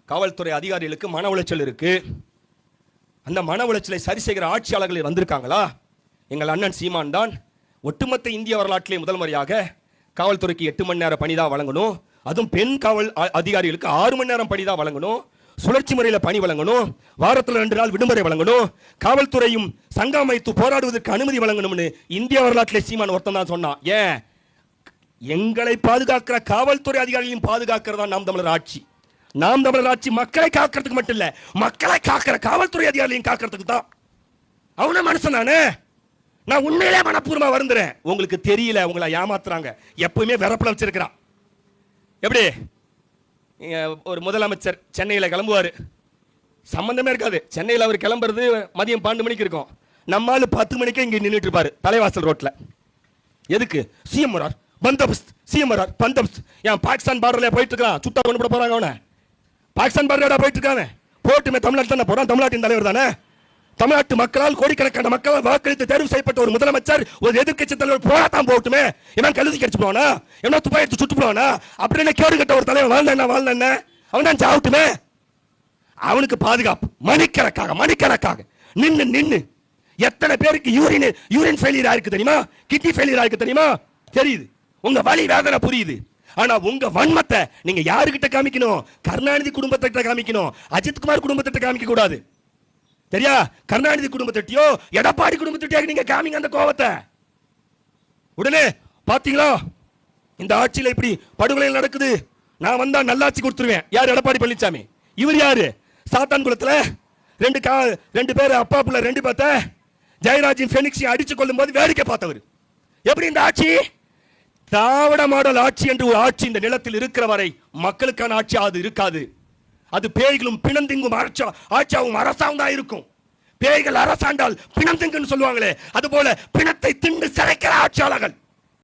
காவல்துறை அதிகாரிகளுக்கு மன உளைச்சல் இருக்கு. அந்த மன உளைச்சலை சரி செய்கிற ஆட்சியாளர்கள் வந்திருக்காங்களா? எங்கள் அண்ணன் சீமான் தான் ஒட்டுமொத்த இந்திய வரலாற்றிலே முதல் முறையாக காவல்துறைக்கு 8 மணி நேரம் பணி தான் வழங்கணும், அதுவும் பெண் காவல் அதிகாரிகளுக்கு 6 மணி நேரம் பணி தான் வழங்கணும், சுழற்சி முறையில் பணி வழங்கணும், வாரத்தில் 2 நாள் விடுமுறை வழங்கணும், காவல்துறையும் சங்கம் அமைத்து போராடுவதற்கு அனுமதி வழங்கணும்னு இந்திய வரலாற்றிலே சீமான் ஒருத்தன் தான் சொன்னான். ஏன்? எங்களை பாதுகாக்கிற காவல்துறை அதிகாரிகளையும் பாதுகாக்கிறதா நாம் தமிழர் ஆட்சி. நாம் தமிழர் ஆட்சி மக்களை காக்கிறதுக்கு மட்டும் இல்ல, மக்களை காக்கிற காவல்துறை அதிகாரிகளையும் காக்கிறதுக்கு தான். அவன மனுஷன் நானே. நான் உண்மையிலே மனப்பூர்வமா வருந்துறேன். உங்களுக்கு தெரியல, உங்களை ஏமாத்துறாங்க. எப்பவுமே வெறப்பல வச்சிருக்கிறான். எப்படி ஒரு முதலமைச்சர் சென்னையில் கிளம்புவார், சம்பந்தமே இருக்காது. சென்னையில் அவர் கிளம்புறது மதியம் 12 மணிக்கு இருக்கும். நம்மால் 10 மணிக்கு இங்கே நின்றுட்டு இருப்பாரு தலைவாசல் ரோட்ல. எதுக்கு? சிஎம் வரார் பந்தோபஸ்த், சிஎம் வரார் பந்தோபஸ்த். ஏன் பாகிஸ்தான் பார்டர்ல போயிட்டு இருக்கான், சுட்டா கொண்டு போட போறாங்க அவனை. பாகிஸ்தான் பார்டர் போயிட்டு இருக்காங்க, போட்டுமே தமிழ்நாட்டில் தானே போறான், தமிழ்நாட்டின் தலைவர் தானே. தமிழ்நாட்டு மக்களால் கோடிக்கணக்கான மக்களால் வாக்களித்து தேர்வு செய்யப்பட்ட ஒரு முதலமைச்சர் ஒரு எதிர்க்கட்சி தலைவர் போராட்டம் போட்டுமே. இவன் கழுதி கடிச்சு போவானா, என்ன துப்பாக்கி எடுத்து சுட்டு போவானா? அப்படின்னு கேடு கட்ட ஒரு தலைவர் வாழ்ந்த அவன் தான் சாவுட்டுமே. அவனுக்கு பாதுகாப்பு மணிக்கணக்காக நின்னு எத்தனை பேருக்கு யூரின் ஃபெயிலியர் ஆயிருக்கு தெரியுமா, கிட்னி ஃபெயிலியர் ஆயிருக்கு தெரியுமா? தெரியுது. உங்க வலி வேதனை புரியுது. ஆனா உங்க வன்மத்தை நீங்க யாருக்கிட்ட காமிக்கணும்? கருணாநிதி குடும்பத்திட்ட காமிக்கணும், அஜித்குமார் குடும்பத்திட்ட காமிக்க கூடாது. சரியா? கருணாநிதி குடும்பத்திட்டயோ எடப்பாடி குடும்பத்திட்டயோ நீங்க காமிங்க அந்த கோவத்தை. உடனே பாத்தீங்களா இந்த ஆட்சியில இப்படி படுகொலை நடக்குது, நான் வந்தா நல்லாட்சி கொடுத்துருவேன். யார்? எடப்பாடி பழனிசாமி. இவர் யாரு? சாத்தான் குளத்துல 2 பேர் அப்பா புள்ள 2 பேத்த ஜெயராஜின் ஃபெனிக்ஸை அடிச்சு கொள்ளும் போது வேடிக்கை பார்த்தவர். எப்படி இந்த ஆட்சி? திராவிட மாடல் ஆட்சி என்று ஒரு ஆட்சி இந்த நிலத்தில் இருக்கிற வரை மக்களுக்கான ஆட்சி அது இருக்காது. அது பேய்களும் பிணந்திங்கும் ஆட்சியாவும் அரசாங்கம் தான் இருக்கும். பேய்கள் அரசாண்டால் பிணந்திங்குன்னு சொல்லுவாங்களே, அது போல பிணத்தை திண்டு சிறைக்கிற ஆட்சியாளர்கள்.